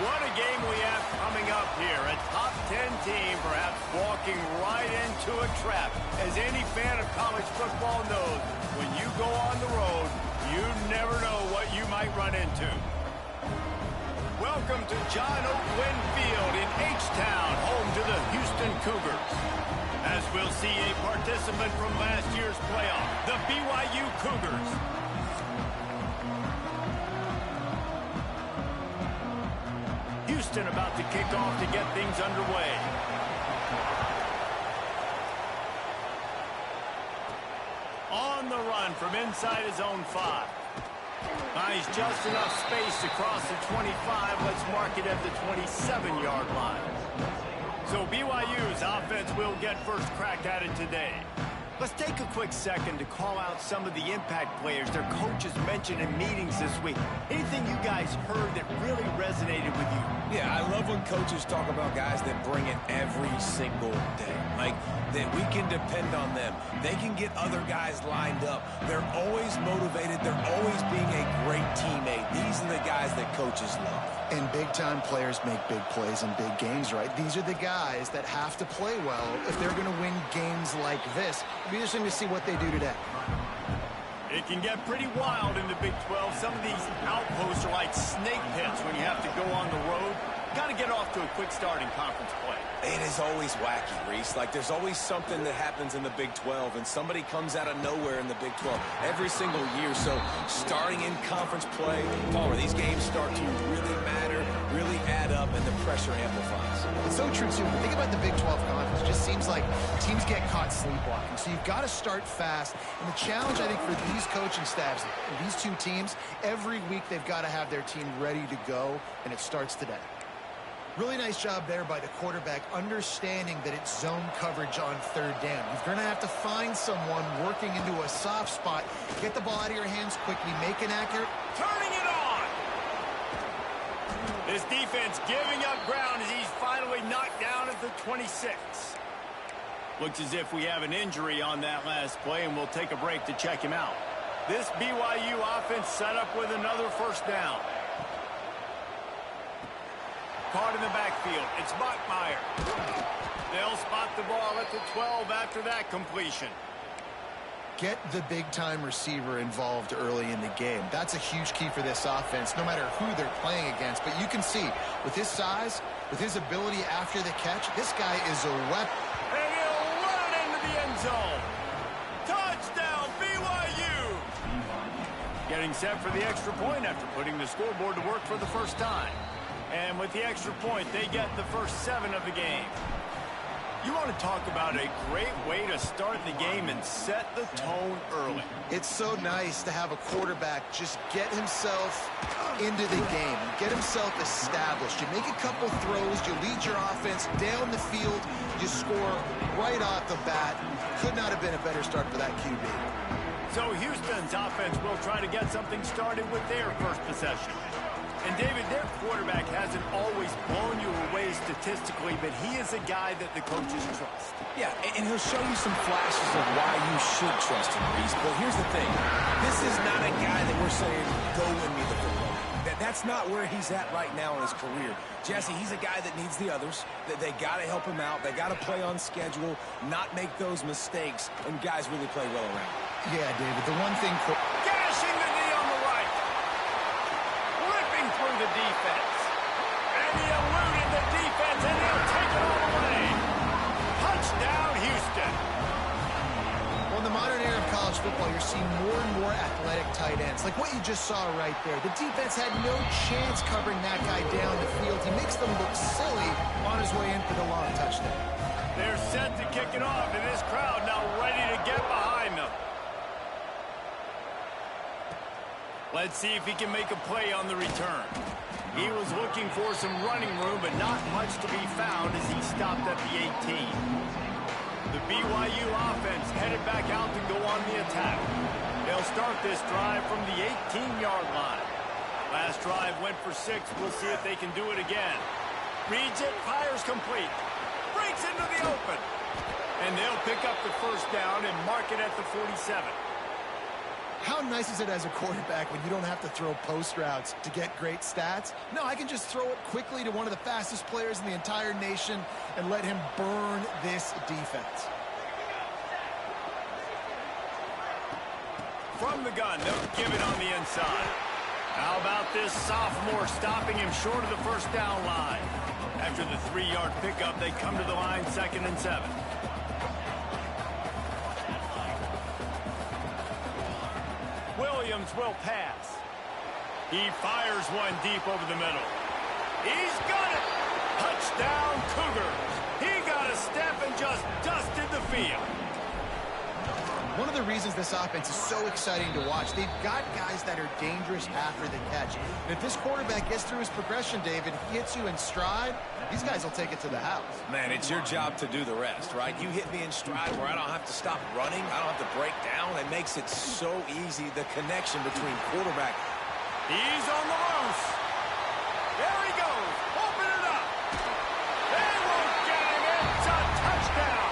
What a game we have coming up here. A top 10 team perhaps walking right into a trap. As any fan of college football knows, when you go on the road, you never know what you might run into. Welcome to John Oak Glenn Field in H-Town, home to the Houston Cougars. As we'll see a participant from last year's playoff, the BYU Cougars. Houston about to kick off to get things underway. On the run from inside his own 5. Nice, just enough space to cross the 25. Let's mark it at the 27-yard line. So BYU's offense will get first crack at it today. Let's take a quick second to call out some of the impact players their coaches mentioned in meetings this week. Anything you guys heard that really resonated with you? Yeah, I love when coaches talk about guys that bring it every single day. Like, that we can depend on them. They can get other guys lined up. They're always motivated. They're always being a great teammate. These are the guys that coaches love. And big-time players make big plays in big games, right? These are the guys that have to play well if they're going to win games like this. It'll be interesting to see what they do today. It can get pretty wild in the Big 12. Some of these outposts are like snake pits when you have to go on the road. Got to get off to a quick start in conference play. It is always wacky, Reese. Like, there's always something that happens in the Big 12, and somebody comes out of nowhere in the Big 12 every single year. So, starting in conference play, Palmer, these games start to really matter, really add up, and the pressure amplifies. It's so true, too. But think about the Big 12 conference. It just seems like teams get caught sleepwalking. So, you've got to start fast. And the challenge, I think, for these coaching staffs, these two teams, every week they've got to have their team ready to go, and it starts today. Really nice job there by the quarterback, understanding that it's zone coverage on third down. You're going to have to find someone working into a soft spot. Get the ball out of your hands quickly, make it accurate. Turning it on! This defense giving up ground as he's finally knocked down at the 26. Looks as if we have an injury on that last play, and we'll take a break to check him out. This BYU offense set up with another first down. Caught in the backfield. It's Bachmeier. They'll spot the ball at the 12 after that completion. Get the big-time receiver involved early in the game. That's a huge key for this offense, no matter who they're playing against. But you can see, with his size, with his ability after the catch, this guy is a weapon. And he'll run it into the end zone. Touchdown, BYU! Getting set for the extra point after putting the scoreboard to work for the first time. And with the extra point, they get the first 7 of the game. You want to talk about a great way to start the game and set the tone early. It's so nice to have a quarterback just get himself into the game, get himself established. You make a couple throws, you lead your offense down the field, you score right off the bat. Could not have been a better start for that QB. So Houston's offense will try to get something started with their first possession. And, David, their quarterback hasn't always blown you away statistically, but he is a guy that the coaches trust. Yeah, and he'll show you some flashes of why you should trust him, Reese. But here's the thing. This is not a guy that we're saying, go win me the football. That's not where he's at right now in his career. Jesse, he's a guy that needs the others. They got to help him out. They got to play on schedule, not make those mistakes, and guys really play well around. Yeah, David, the one thing... Gashing the knee on the right. Ripping through the defense. And he eluded the defense, and he'll take it all away. Touchdown, Houston. Well, in the modern era of college football, you're seeing more and more athletic tight ends. Like what you just saw right there. The defense had no chance covering that guy down the field. He makes them look silly on his way in for the long touchdown. They're set to kick it off, and this crowd now ready to get behind them. Let's see if he can make a play on the return. He was looking for some running room, but not much to be found as he stopped at the 18. The BYU offense headed back out to go on the attack. They'll start this drive from the 18-yard line. Last drive went for 6. We'll see if they can do it again. Reads it, fires complete. Breaks into the open. And they'll pick up the first down and mark it at the 47. How nice is it as a quarterback when you don't have to throw post routes to get great stats? No, I can just throw it quickly to one of the fastest players in the entire nation and let him burn this defense. From the gun, they'll give it on the inside. How about this sophomore stopping him short of the first down line? After the 3-yard pickup, they come to the line 2nd and 7. Williams will pass. He fires one deep over the middle. He's got it! Touchdown, Cougars! He got a step and just dusted the field. One of the reasons this offense is so exciting to watch, they've got guys that are dangerous after the catch. And if this quarterback gets through his progression, David, he hits you in stride, these guys will take it to the house. Man, it's your job to do the rest, right? You hit me in stride where I don't have to stop running. I don't have to break down. It makes it so easy, the connection between quarterback. He's on the loose. There he goes. Open it up. They won't get him. It's a touchdown.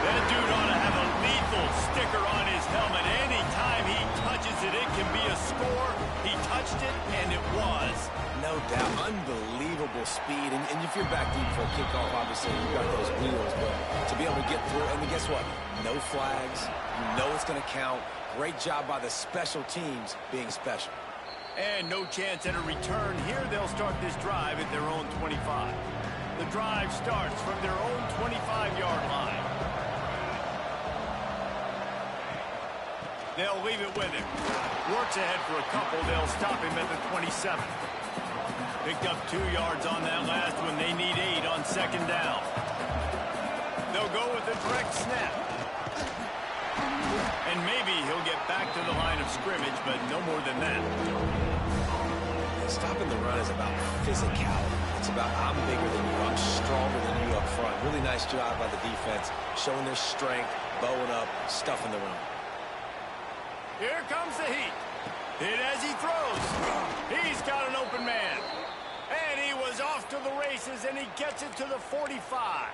That dude ought to have a lethal sticker on his helmet. Anytime he touches it, it can be a score. He touched it, and it was. No doubt. Unbelievable speed. And if you're back deep for a kickoff, obviously you've got those wheels. But to be able to get through, and guess what? No flags. You know it's going to count. Great job by the special teams being special. And no chance at a return. Here they'll start this drive at their own 25. The drive starts from their own 25-yard line. They'll leave it with him. Works ahead for a couple. They'll stop him at the 27. Picked up 2 yards on that last one. They need 8 on 2nd down. They'll go with a direct snap. And maybe he'll get back to the line of scrimmage, but no more than that. Stopping the run is about physicality. It's about I'm bigger than you, I'm stronger than you up front. Really nice job by the defense, showing their strength, bowing up, stuffing the run. Here comes the heat. Hit as he throws. He's got an open man. And he was off to the races, and he gets it to the 45.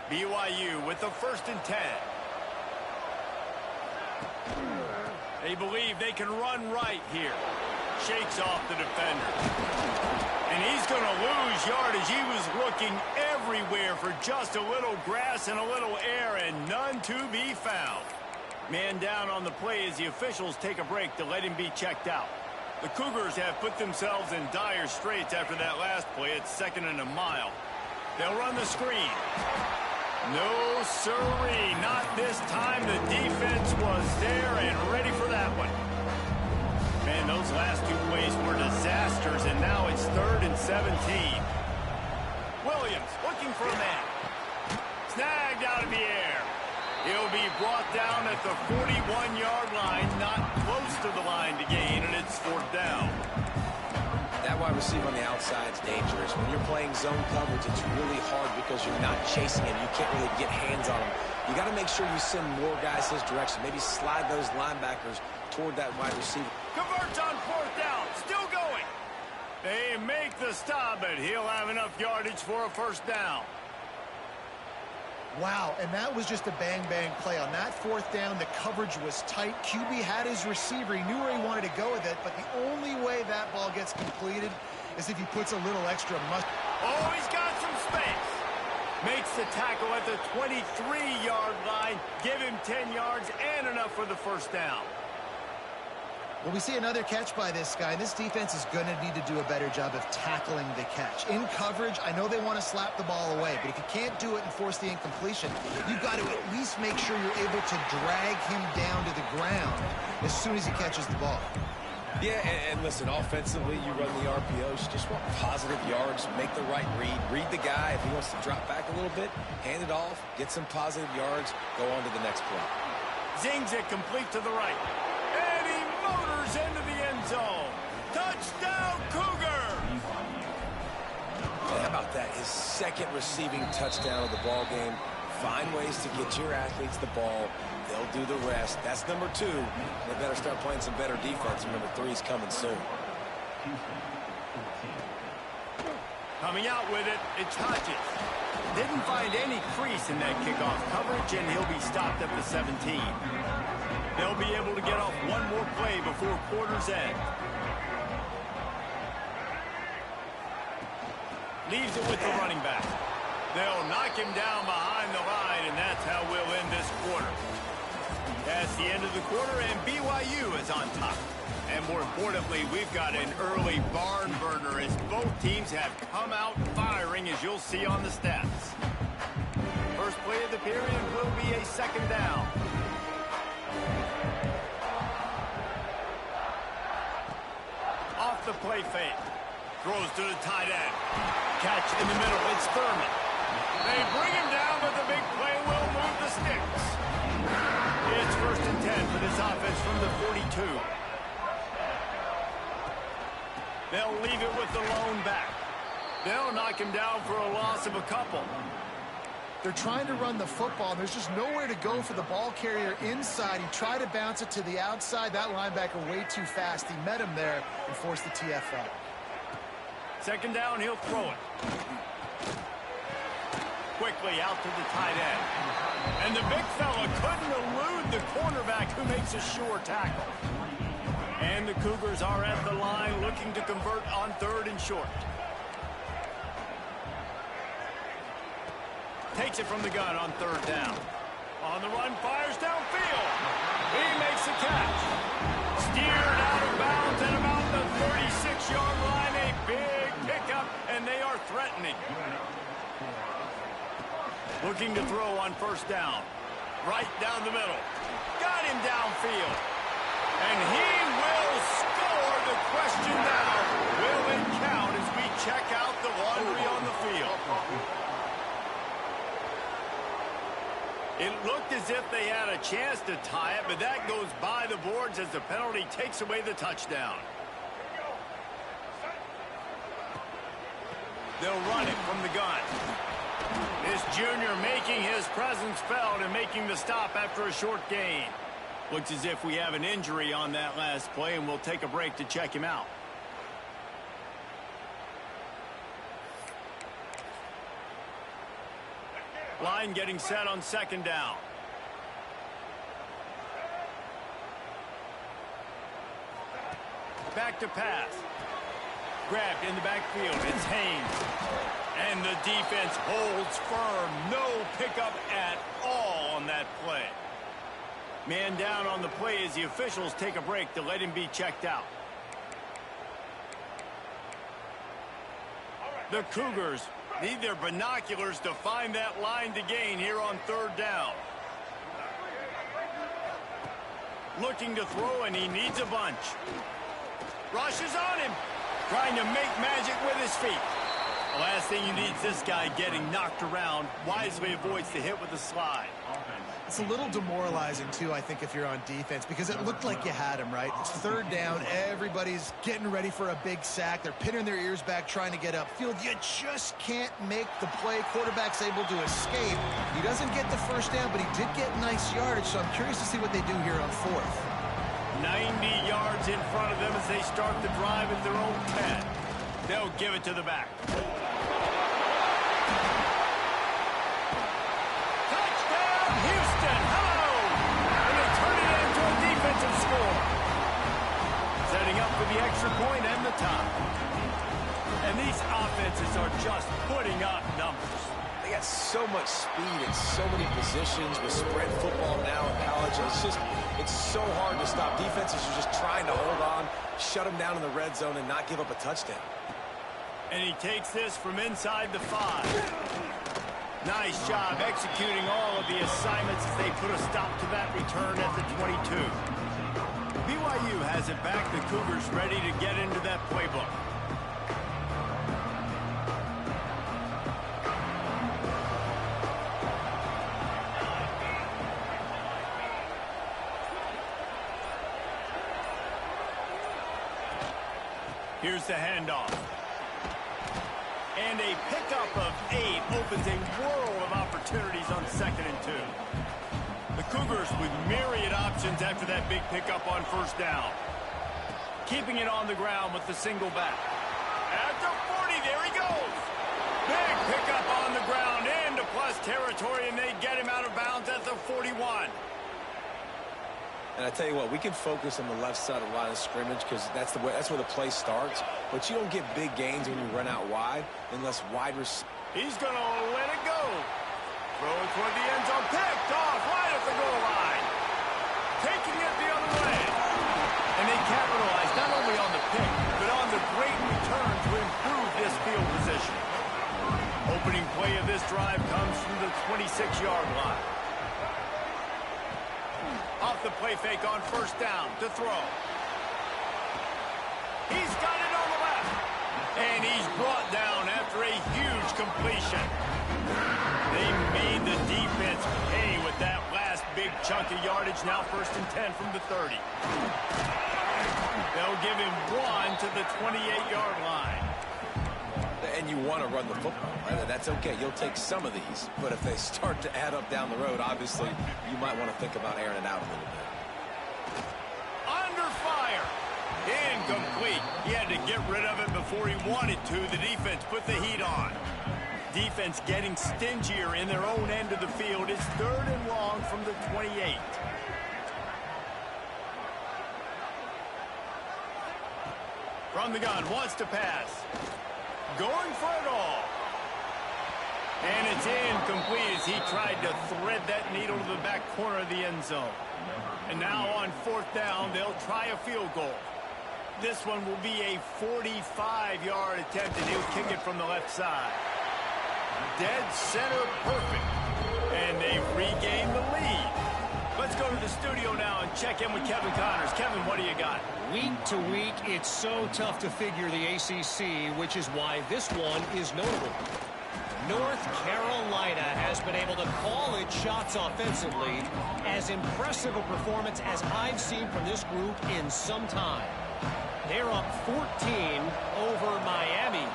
BYU with the 1st and 10. They believe they can run right here. Shakes off the defender. And he's going to lose yardage. He was looking everywhere for just a little grass and a little air, and none to be found. Man down on the play as the officials take a break to let him be checked out. The Cougars have put themselves in dire straits after that last play. It's 2nd and a mile. They'll run the screen. No, sirree, not this time. The defense was there and ready for that one. Man, those last 2 plays were disasters, and now it's 3rd and 17. Williams looking for a man. Snagged out of the air. He'll be brought down at the 41-yard line, not close to the line to gain, and it's 4th down. That wide receiver on the outside is dangerous. When you're playing zone coverage, it's really hard because you're not chasing him. You can't really get hands on him. You got to make sure you send more guys his direction. Maybe slide those linebackers toward that wide receiver. Converts on 4th down. Still going. They make the stop, but he'll have enough yardage for a 1st down. Wow, and that was just a bang-bang play. On that 4th down, the coverage was tight. QB had his receiver. He knew where he wanted to go with it, but the only way that ball gets completed is if he puts a little extra mustard. Oh, he's got some space. Makes the tackle at the 23-yard line. Give him 10 yards and enough for the 1st down. Well, we see another catch by this guy. This defense is going to need to do a better job of tackling the catch. In coverage, I know they want to slap the ball away, but if you can't do it and force the incompletion, you've got to at least make sure you're able to drag him down to the ground as soon as he catches the ball. Yeah, and listen, offensively, you run the RPOs. You just want positive yards, make the right read the guy. If he wants to drop back a little bit, hand it off, get some positive yards, go on to the next play. Zings it complete to the right. And he motors into the end zone. Touchdown, Cougars! How about that? His 2nd receiving touchdown of the ball game. Find ways to get your athletes the ball. They'll do the rest. That's number 2. They better start playing some better defense. Number 3 is coming soon. Coming out with it, it's Hodges. Didn't find any crease in that kickoff coverage, and he'll be stopped at the 17. They'll be able to get off one more play before quarter's end. Leaves it with the running back. They'll knock him down behind the line, and that's how we'll end this quarter. That's the end of the quarter, and BYU is on top. And more importantly, we've got an early barn burner as both teams have come out firing, as you'll see on the stats. First play of the period will be a second down. Off the play fake. Throws to the tight end. Catch in the middle. It's Thurman. They bring him down, but the big play will move the sticks. It's 1st and 10 for this offense from the 42. They'll leave it with the lone back. They'll knock him down for a loss of a couple. They're trying to run the football. There's just nowhere to go for the ball carrier inside. He tried to bounce it to the outside. That linebacker way too fast. He met him there and forced the TFL. Second down, he'll throw it. Quickly out to the tight end. And the big fella couldn't elude the cornerback who makes a sure tackle. And the Cougars are at the line looking to convert on 3rd and short. Takes it from the gun on 3rd down. On the run, fires downfield. He makes the catch. Steered out of bounds at about the 36-yard line. A big pickup, and they are threatening. Looking to throw on 1st down. Right down the middle. Got him downfield. And he will score. The question now, will it count as we check out the laundry on the field? It looked as if they had a chance to tie it, but that goes by the boards as the penalty takes away the touchdown. They'll run it from the gun. This junior making his presence felt and making the stop after a short gain. Looks as if we have an injury on that last play, and we'll take a break to check him out. Line getting set on 2nd down. Back to pass. Grabbed in the backfield. It's Haynes. And the defense holds firm. No pickup at all on that play. Man down on the play as the officials take a break to let him be checked out. The Cougars need their binoculars to find that line to gain here on 3rd down. Looking to throw, and he needs a bunch. Rushes on him. Trying to make magic with his feet. The last thing you need is this guy getting knocked around. Wisely avoids the hit with the slide. It's a little demoralizing, too, I think, if you're on defense, because it looked like you had him, right? It's 3rd down. Everybody's getting ready for a big sack. They're pinning their ears back, trying to get upfield. You just can't make the play. Quarterback's able to escape. He doesn't get the 1st down, but he did get nice yardage, so I'm curious to see what they do here on 4th. 90 yards in front of them as they start the drive at their own 10. They'll give it to the back. Houston, hello! And they turn it into a defensive score. Setting up for the extra point and the tie. And these offenses are just putting up numbers. They got so much speed and so many positions with spread football now in college. It's so hard to stop. Defenses are just trying to hold on, shut them down in the red zone, and not give up a touchdown. And he takes this from inside the 5. Nice job executing all of the assignments as they put a stop to that return at the 22. BYU has it back. The Cougars ready to get into that playbook. Here's the handoff. And a pickup of 8 opens a world of opportunities on 2nd and 2. The Cougars with myriad options after that big pickup on 1st down. Keeping it on the ground with the single back. At the 40, there he goes. Big pickup on the ground into plus territory, and they get him out of bounds at the 41. And I tell you what, we can focus on the left side of the line of scrimmage because that's where the play starts. But you don't get big gains when you run out wide unless wide receivers. He's going to let it go. Throw it toward the end zone. Picked off right at the goal line. Taking it the other way. And they capitalize not only on the pick, but on the great return to improve this field position. Opening play of this drive comes from the 26-yard line. Off the play fake on first down to throw. He's got it on the left. And he's brought down after a huge completion. They made the defense pay with that last big chunk of yardage. Now 1st and 10 from the 30. They'll give him 1 to the 28-yard line. And you want to run the football, right? That's okay. You'll take some of these. But if they start to add up down the road, obviously, you might want to think about airing it out a little bit. Under fire. Incomplete. He had to get rid of it before he wanted to. The defense put the heat on. Defense getting stingier in their own end of the field. It's 3rd and long from the 28. From the gun, wants to pass. Going for it all. And it's incomplete as he tried to thread that needle to the back corner of the end zone. And now on 4th down, they'll try a field goal. This one will be a 45-yard attempt, and he'll kick it from the left side. Dead center perfect. And they've regained the lead. Let's go to the studio now and check in with Kevin Connors. Kevin, what do you got? Week to week, it's so tough to figure the ACC, which is why this one is notable. North Carolina has been able to call its shots offensively. As impressive a performance as I've seen from this group in some time. They're up 14 over Miami.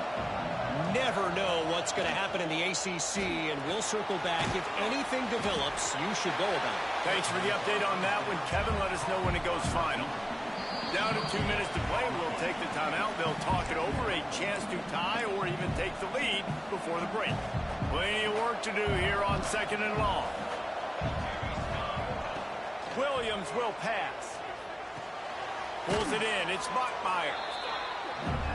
Never know what's going to happen in the ACC, and we'll circle back. If anything develops, you should know about it. Thanks for the update on that one, Kevin. Let us know when it goes final. Down to 2 minutes to play. We'll take the timeout. They'll talk it over. A chance to tie or even take the lead before the break. Plenty of work to do here on 2nd and long. Williams will pass. Pulls it in. It's Bachmeier.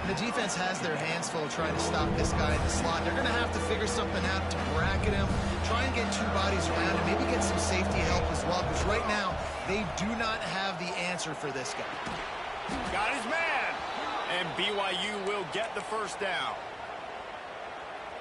The defense has their hands full trying to stop this guy in the slot. They're going to have to figure something out to bracket him, try and get 2 bodies around him, maybe get some safety help as well, because right now they do not have the answer for this guy. Got his man. And BYU will get the 1st down.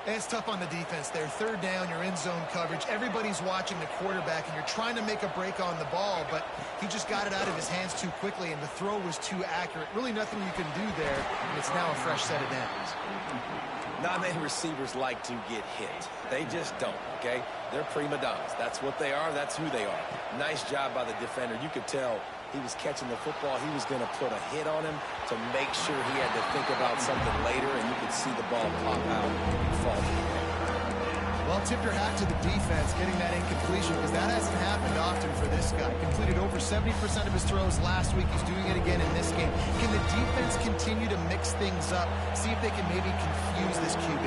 It's tough on the defense there. 3rd down, you're in zone coverage. Everybody's watching the quarterback, and you're trying to make a break on the ball, but he just got it out of his hands too quickly, and the throw was too accurate. Really nothing you can do there, and it's now a fresh set of downs. Not many receivers like to get hit. They just don't, okay? They're prima donnas. That's what they are. That's who they are. Nice job by the defender. You could tell he was catching the football. He was going to put a hit on him to make sure he had to think about something later, and you could see the ball pop out and fall to the ground. Well, tip your hat to the defense getting that incompletion, because that hasn't happened often for this guy. Completed over 70% of his throws last week. He's doing it again in this game. Can the defense continue to mix things up, see if they can maybe confuse this QB?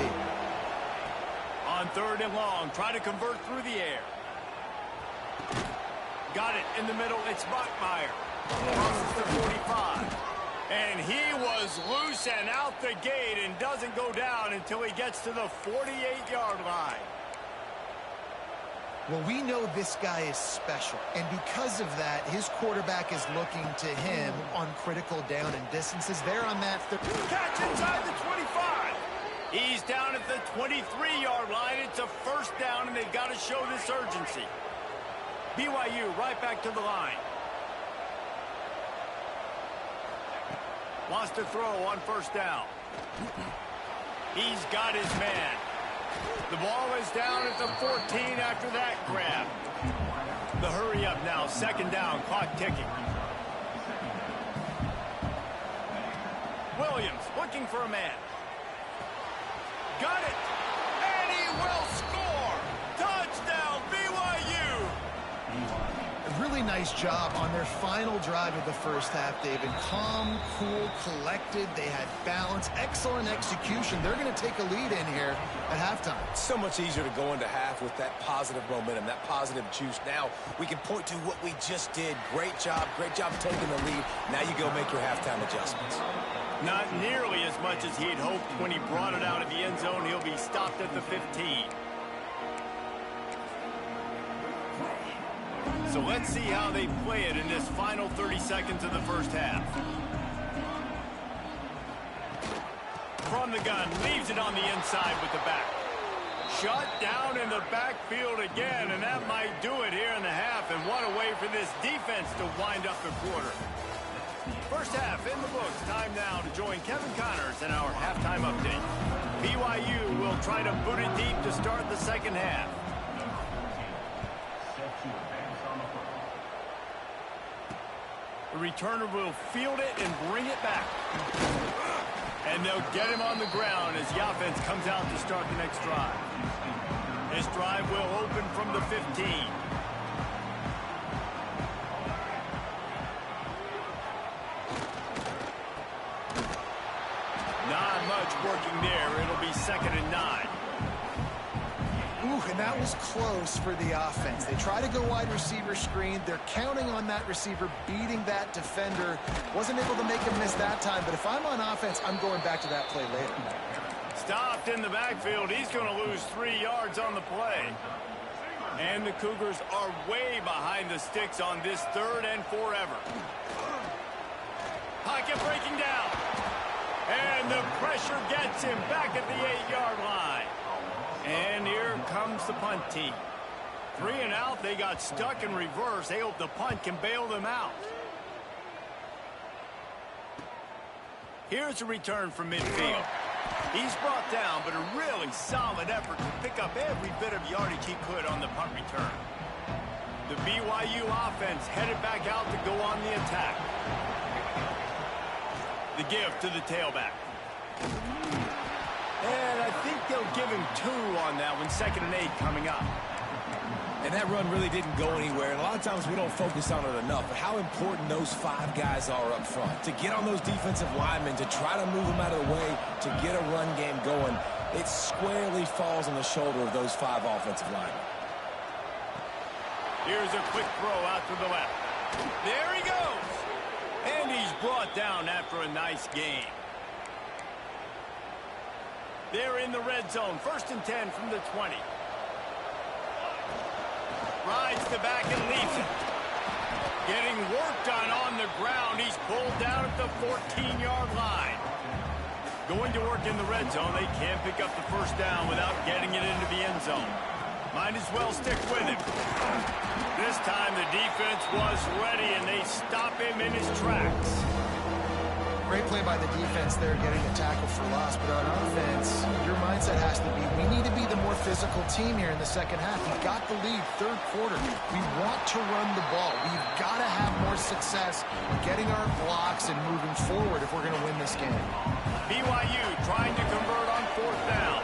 On 3rd and long, try to convert through the air. Got it in the middle. It's Bachmeier. Crosses the 45. And he was loose and out the gate and doesn't go down until he gets to the 48-yard line. Well, we know this guy is special, and because of that, his quarterback is looking to him on critical down and distances. There on that catch inside the 25. He's down at the 23-yard line. It's a 1st down, and they've got to show this urgency. BYU right back to the line. Wants to throw on 1st down. He's got his man. The ball is down at the 14 after that grab. The hurry up now, 2nd down, clock ticking. Williams looking for a man. Got it. And he will score. Touchdown, BYU. Really really nice job on their final drive of the first half, David. Calm, cool, collected. They had balance, excellent execution. They're going to take a lead in here at halftime. It's so much easier to go into half with that positive momentum, that positive juice. Now we can point to what we just did. Great job taking the lead. Now you go make your halftime adjustments. Not nearly as much as he'd hoped when he brought it out of the end zone. He'll be stopped at the 15. So let's see how they play it in this final 30 seconds of the first half. From the gun, leaves it on the inside with the back. Shut down in the backfield again, and that might do it here in the half. And what a way for this defense to wind up the quarter. First half in the books. Time now to join Kevin Connors in our halftime update. BYU will try to boot it deep to start the second half. The returner will field it and bring it back. And they'll get him on the ground as the offense comes out to start the next drive. This drive will open from the 15. Not much working there. It'll be 2nd and 9. Ooh, and that was close for the offense. They try to go wide receiver screen. They're counting on that receiver beating that defender. Wasn't able to make him miss that time, but if I'm on offense, I'm going back to that play later. Stopped in the backfield. He's going to lose 3 yards on the play. And the Cougars are way behind the sticks on this 3rd and forever. Pocket breaking down. And the pressure gets him back at the 8-yard line. And here comes the punt team. 3 and out. They got stuck in reverse. They hope the punt can bail them out. Here's a return from midfield. He's brought down, but a really solid effort to pick up every bit of yardage he could on the punt return. The BYU offense headed back out to go on the attack. The give to the tailback. And I think they'll give him 2 on that one. 2nd and 8 coming up. And that run really didn't go anywhere. And a lot of times we don't focus on it enough. But how important those 5 guys are up front. To get on those defensive linemen, to try to move them out of the way, to get a run game going. It squarely falls on the shoulder of those 5 offensive linemen. Here's a quick throw out to the left. There he goes. And he's brought down after a nice game. They're in the red zone. 1st and 10 from the 20. Rides the back and leaves it. Getting worked on the ground. He's pulled down at the 14-yard line. Going to work in the red zone. They can't pick up the 1st down without getting it into the end zone. Might as well stick with him. This time the defense was ready, and they stop him in his tracks. Great play by the defense there, getting a tackle for loss. But on offense, your mindset has to be, we need to be the more physical team here in the second half. We've got the lead, 3rd quarter. We want to run the ball. We've got to have more success getting our blocks and moving forward if we're going to win this game. BYU trying to convert on 4th down.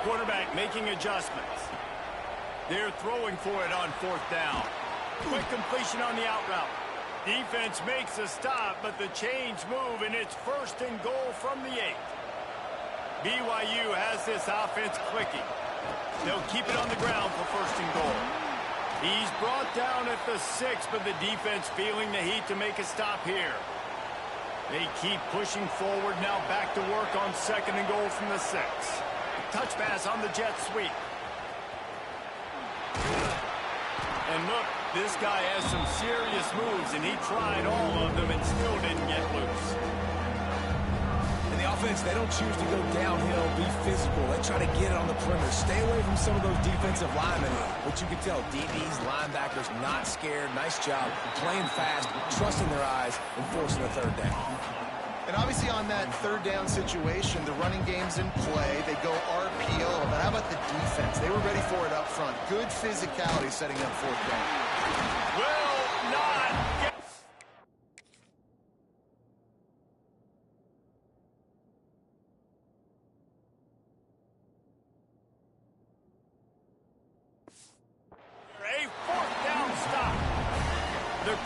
Quarterback making adjustments. They're throwing for it on 4th down. Quick completion on the out route. Defense makes a stop, but the chains move, and it's 1st and goal from the 8. BYU has this offense clicking. They'll keep it on the ground for 1st and goal. He's brought down at the 6, but the defense feeling the heat to make a stop here. They keep pushing forward, now back to work on 2nd and goal from the 6. Touch pass on the jet sweep. And look, this guy has some serious moves, and he tried all of them and still didn't get loose. And the offense, they don't choose to go downhill, be physical. They try to get it on the perimeter. Stay away from some of those defensive linemen. But you can tell DBs, linebackers, not scared. Nice job playing fast, trusting their eyes, and forcing a 3rd down. And obviously on that 3rd down situation, the running game's in play. They go RPO. But how about the defense? They were ready for it up front. Good physicality setting up 4th down. Will not get...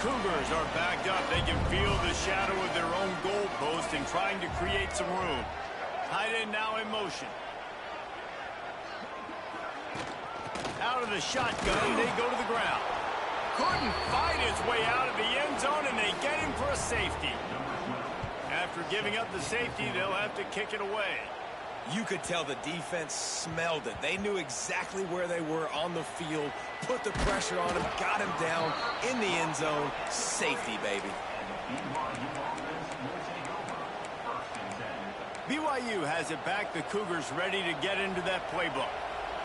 Cougars are backed up. They can feel the shadow of their own goal post and trying to create some room. Tight end now in motion. Out of the shotgun, they go to the ground. Couldn't fight his way out of the end zone, and they get him for a safety. After giving up the safety, they'll have to kick it away. You could tell the defense smelled it. They knew exactly where they were on the field, put the pressure on him, got him down in the end zone. Safety, baby. BYU has it back. The Cougars ready to get into that playbook.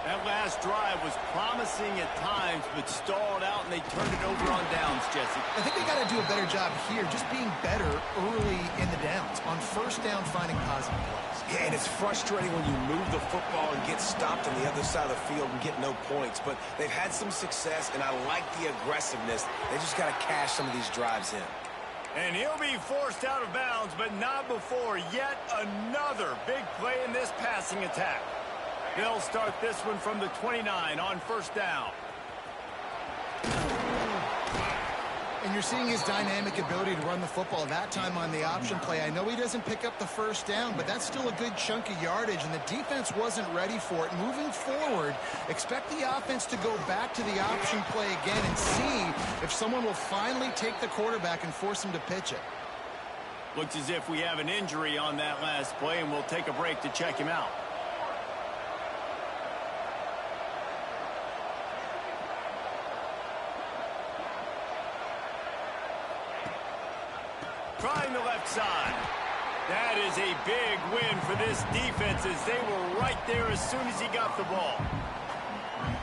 That last drive was promising at times, but stalled out, and they turned it over on downs, Jesse. I think they got to do a better job here, just being better early in the downs. On first down, finding positive plays. Yeah, and it's frustrating when you move the football and get stopped on the other side of the field and get no points. But they've had some success, and I like the aggressiveness. They just got to cash some of these drives in. And he'll be forced out of bounds, but not before yet another big play in this passing attack. They'll start this one from the 29 on first down. And you're seeing his dynamic ability to run the football, that time on the option play. I know he doesn't pick up the first down, but that's still a good chunk of yardage, and the defense wasn't ready for it. Moving forward, expect the offense to go back to the option play again and see if someone will finally take the quarterback and force him to pitch it. Looks as if we have an injury on that last play, and we'll take a break to check him out. Trying the left side. That is a big win for this defense as they were right there as soon as he got the ball.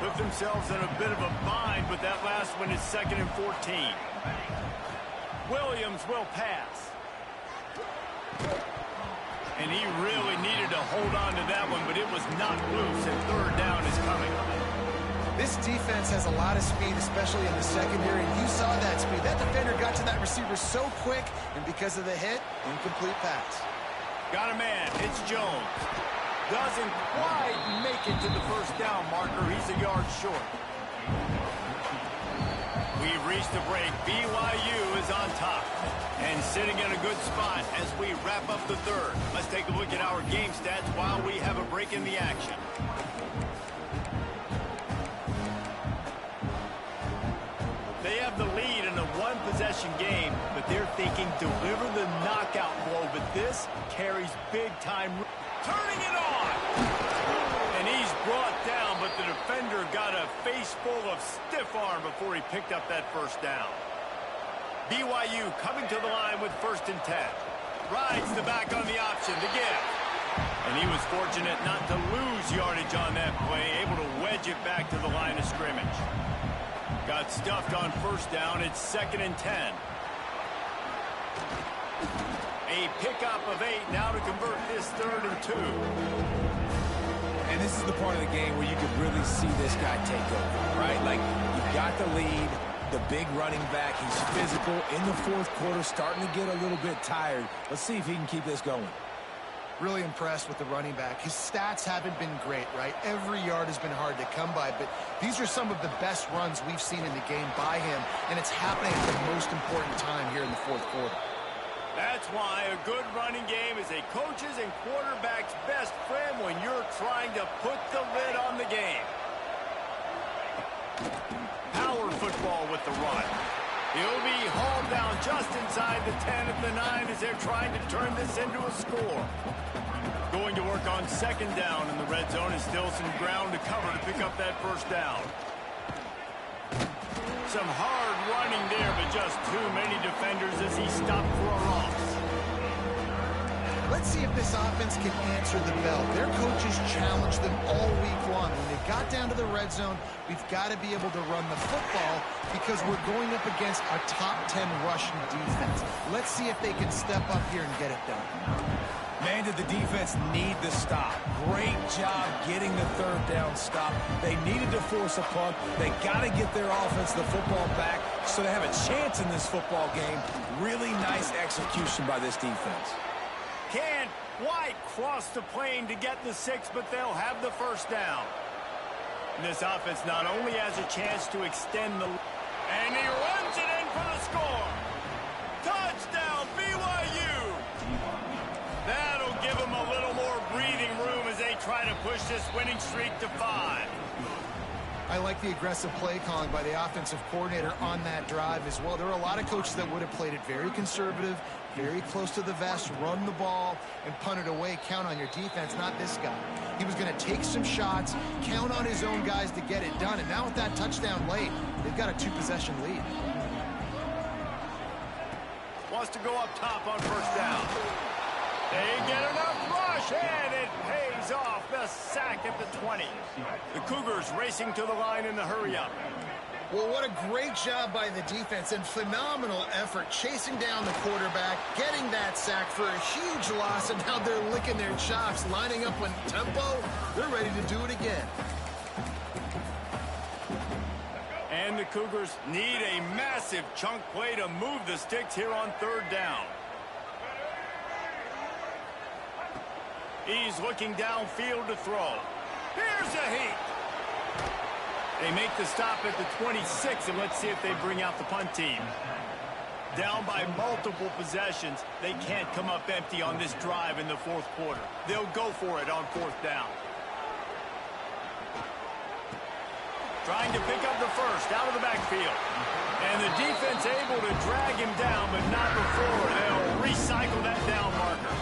Put themselves in a bit of a bind, but that last one is 2nd and 14. Williams will pass. And he really needed to hold on to that one, but it was not loose, and third down is coming. This defense has a lot of speed, especially in the secondary, and you saw that speed. That defender got to that receiver so quick, and because of the hit, incomplete pass. Got a man. It's Jones. Doesn't quite make it to the first down marker. He's a yard short. We've reached the break. BYU is on top and sitting in a good spot as we wrap up the third. Let's take a look at our game stats while we have a break in the action. They have the lead in a one-possession game, but they're thinking deliver the knockout blow, but this carries big-time. Turning it on! And he's brought down, but the defender got a face full of stiff arm before he picked up that first down. BYU coming to the line with 1st and 10. Rides the back on the option, the give. And he was fortunate not to lose yardage on that play, able to wedge it back to the line of scrimmage. Got stuffed on first down. It's 2nd and 10. A pickup of 8 now to convert this 3rd and 2. And this is the part of the game where you could really see this guy take over, right? Like, you've got the lead, the big running back. He's physical in the 4th quarter, starting to get a little bit tired. Let's see if he can keep this going. Really impressed with the running back. His stats haven't been great, right? Every yard has been hard to come by, but these are some of the best runs we've seen in the game by him, and it's happening at the most important time here in the 4th quarter. That's why a good running game is a coach's and quarterback's best friend when you're trying to put the lid on the game. Power football with the run. He'll be hauled down just inside the 10 at the 9 as they're trying to turn this into a score. Going to work on 2nd down in the red zone is still some ground to cover to pick up that first down. Some hard running there, but just too many defenders as he stopped for a loss. Let's see if this offense can answer the bell. Their coaches challenged them all week long. When they got down to the red zone, we've got to be able to run the football because we're going up against a top 10 rushing defense. Let's see if they can step up here and get it done. Man, did the defense need the stop. Great job getting the 3rd down stop. They needed to force a punt. They got to get their offense the football back so they have a chance in this football game. Really nice execution by this defense. Can't quite cross the plane to get the 6, but they'll have the first down. And this offense not only has a chance to extend the... And he runs it in for the score. push this winning streak to 5. I like the aggressive play calling by the offensive coordinator on that drive as well. There are a lot of coaches that would have played it very conservative, very close to the vest, run the ball, and punt it away. Count on your defense, not this guy. He was going to take some shots, count on his own guys to get it done. And now with that touchdown late, they've got a 2-possession lead. Wants to go up top on first down. They get enough rush, and it pays off. The sack at the 20. The Cougars racing to the line in the hurry-up. Well, what a great job by the defense and phenomenal effort chasing down the quarterback, getting that sack for a huge loss, and now they're licking their chops, lining up on tempo. They're ready to do it again. And the Cougars need a massive chunk play to move the sticks here on third down. He's looking downfield to throw. Here's a heat. They make the stop at the 26, and let's see if they bring out the punt team. Down by multiple possessions, they can't come up empty on this drive in the fourth quarter. They'll go for it on fourth down. Trying to pick up the first out of the backfield. And the defense able to drag him down, but not before. They'll recycle that down marker.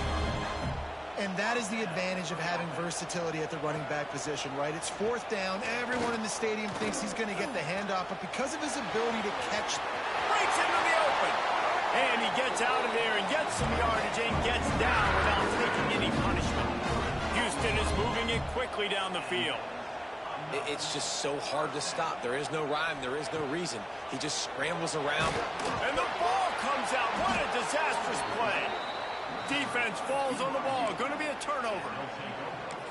And that is the advantage of having versatility at the running back position, right? It's fourth down. Everyone in the stadium thinks he's going to get the handoff, but because of his ability to catch, Breaks into the open. And he gets out of there and gets some yardage and gets down without taking any punishment. Houston is moving it quickly down the field. It's just so hard to stop. There is no rhyme. There is no reason. He just scrambles around. And the ball comes out. What a disastrous play. Defense falls on the ball. Going to be a turnover.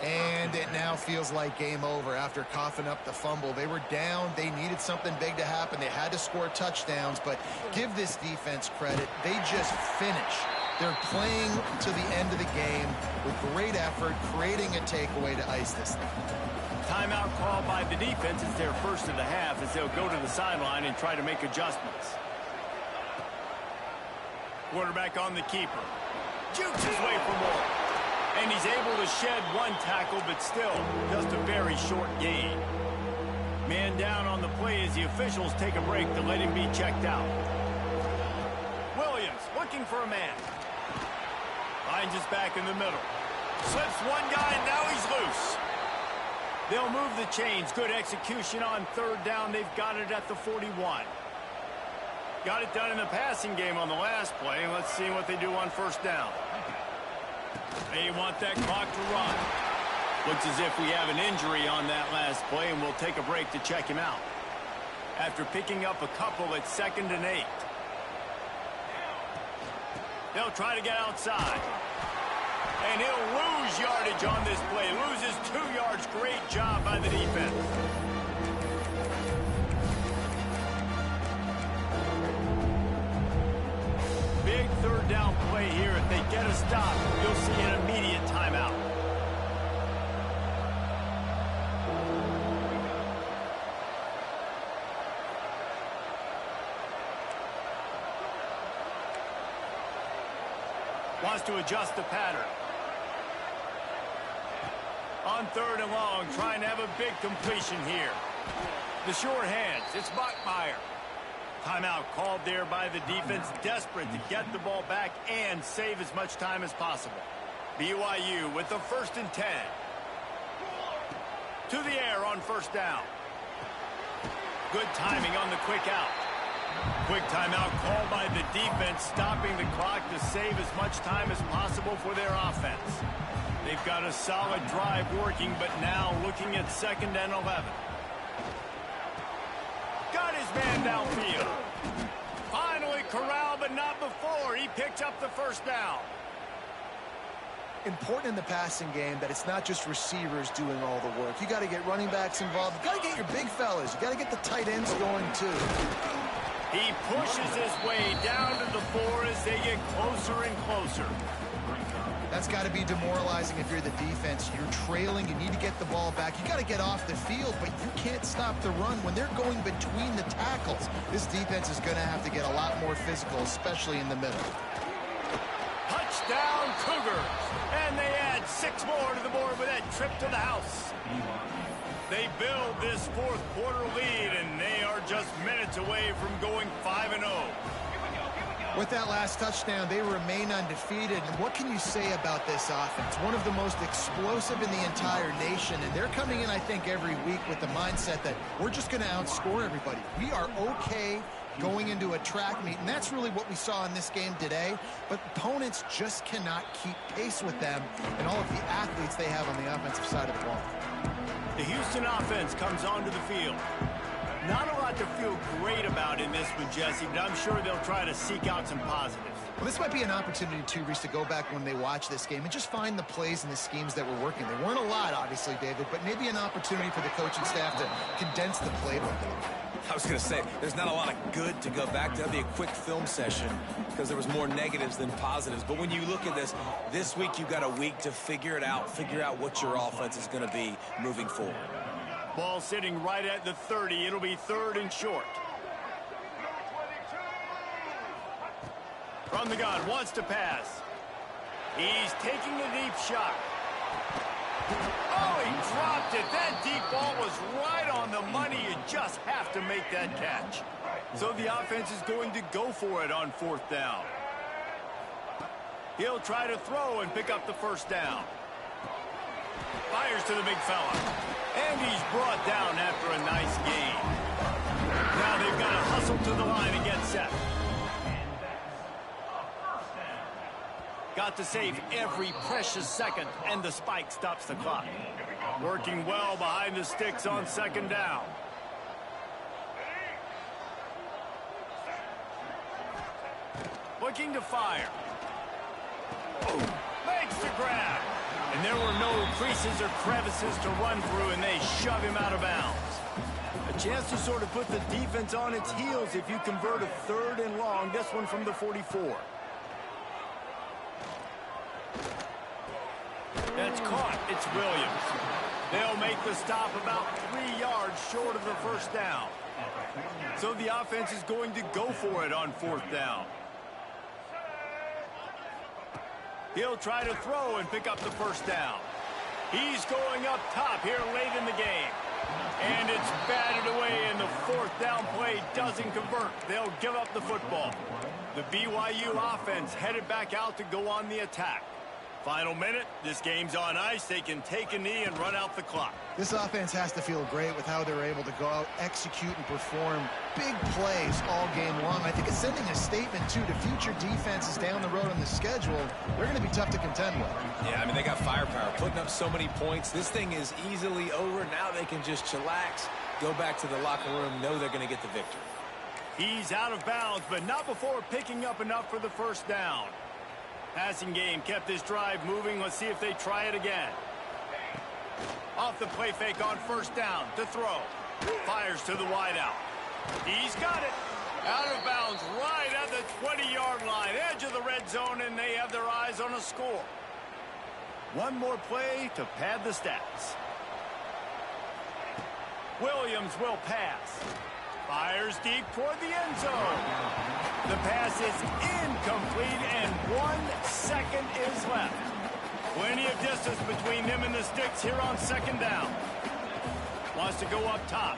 and it now feels like game over after coughing up the fumble. They were down. They needed something big to happen. They had to score touchdowns, but give this defense credit. They just finish. They're playing to the end of the game with great effort, creating a takeaway to ice this thing. Timeout called by the defense. It's their first of the half as they'll go to the sideline and try to make adjustments. Quarterback on the keeper. Jukes his way for more. And he's able to shed one tackle, but still just a very short gain. Man down on the play as the officials take a break to let him be checked out. Williams looking for a man. Finds his back in the middle. Slips one guy, and now he's loose. They'll move the chains. Good execution on third down. They've got it at the 41. Got it done in the passing game on the last play. Let's see what they do on first down. They want that clock to run. Looks as if we have an injury on that last play, and we'll take a break to check him out. After picking up a couple at 2nd and 8. They'll try to get outside. And he'll lose yardage on this play. Loses 2 yards. Great job by the defense. Big third down play here. If they get a stop, you'll see an immediate timeout. Wants to adjust the pattern. On 3rd and long, trying to have a big completion here. The short hands, it's Bachmeier. Timeout called there by the defense, desperate to get the ball back and save as much time as possible. BYU with the 1st and 10. To the air on first down. Good timing on the quick out. Quick timeout called by the defense, stopping the clock to save as much time as possible for their offense. They've got a solid drive working, but now looking at 2nd and 11. Got his man downfield. Finally corralled, but not before. He picked up the first down. Important in the passing game that it's not just receivers doing all the work. You got to get running backs involved. You got to get your big fellas. You got to get the tight ends going too. He pushes his way down to the 4 as they get closer and closer. That's got to be demoralizing if you're the defense. You're trailing. You need to get the ball back. You got to get off the field, but you can't stop the run when they're going between the tackles. This defense is going to have to get a lot more physical, especially in the middle. Touchdown, Cougars. And they add 6 more to the board with that trip to the house. They build this fourth quarter lead, and they are just minutes away from going 5-0. With that last touchdown, they remain undefeated. And what can you say about this offense? One of the most explosive in the entire nation. And they're coming in, I think, every week with the mindset that we're just going to outscore everybody. We are okay going into a track meet. And that's really what we saw in this game today. But opponents just cannot keep pace with them and all of the athletes they have on the offensive side of the ball. The Houston offense comes onto the field. Not a lot to feel great about in this one, Jesse, but I'm sure they'll try to seek out some positives. Well, this might be an opportunity, too, Reese, to go back when they watch this game and just find the plays and the schemes that were working. There weren't a lot, obviously, David, but maybe an opportunity for the coaching staff to condense the playbook. I was going to say, there's not a lot of good to go back to. That'd be a quick film session because there was more negatives than positives. But when you look at this week you've got a week to figure it out, figure out what your offense is going to be moving forward. Ball sitting right at the 30. It'll be 3rd and short. From the gun, wants to pass. He's taking a deep shot. Oh, he dropped it. That deep ball was right on the money. You just have to make that catch. So the offense is going to go for it on 4th down. He'll try to throw and pick up the 1st down. Fires to the big fella. And he's brought down after a nice gain. Now they've got to hustle to the line and get set. Got to save every precious second, and the spike stops the clock. Working well behind the sticks on 2nd down. Looking to fire. Makes the grab. And there were no creases or crevices to run through, and they shove him out of bounds. A chance to sort of put the defense on its heels if you convert a 3rd and long, this one from the 44. That's caught. It's Williams. They'll make the stop about 3 yards short of the 1st down. So the offense is going to go for it on 4th down. He'll try to throw and pick up the 1st down. He's going up top here late in the game. And it's batted away, and the 4th down play doesn't convert. They'll give up the football. The BYU offense headed back out to go on the attack. Final minute, this game's on ice. They can take a knee and run out the clock. This offense has to feel great with how they're able to go out, execute, and perform big plays all game long. I think it's sending a statement, too, to future defenses down the road on the schedule. They're going to be tough to contend with. Yeah, I mean, they got firepower, putting up so many points. This thing is easily over. Now they can just chillax, go back to the locker room, know they're going to get the victory. He's out of bounds, but not before picking up enough for the 1st down. Passing game kept this drive moving. Let's see if they try it again. Off the play fake on 1st down to throw. Fires to the wideout. He's got it. Out of bounds right at the 20-yard line. Edge of the red zone, and they have their eyes on a score. One more play to pad the stats. Williams will pass. Fires deep toward the end zone. The pass is incomplete, and 1 second is left. Plenty of distance between them and the sticks here on 2nd down. Wants to go up top.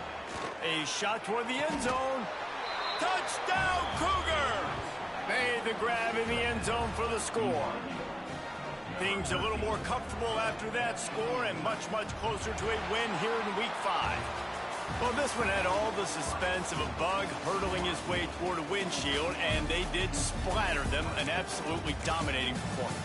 A shot toward the end zone. Touchdown, Cougar! Made the grab in the end zone for the score. Things a little more comfortable after that score, and much, much closer to a win here in Week 5. Well, this one had all the suspense of a bug hurtling his way toward a windshield, and they did splatter them. An absolutely dominating performance.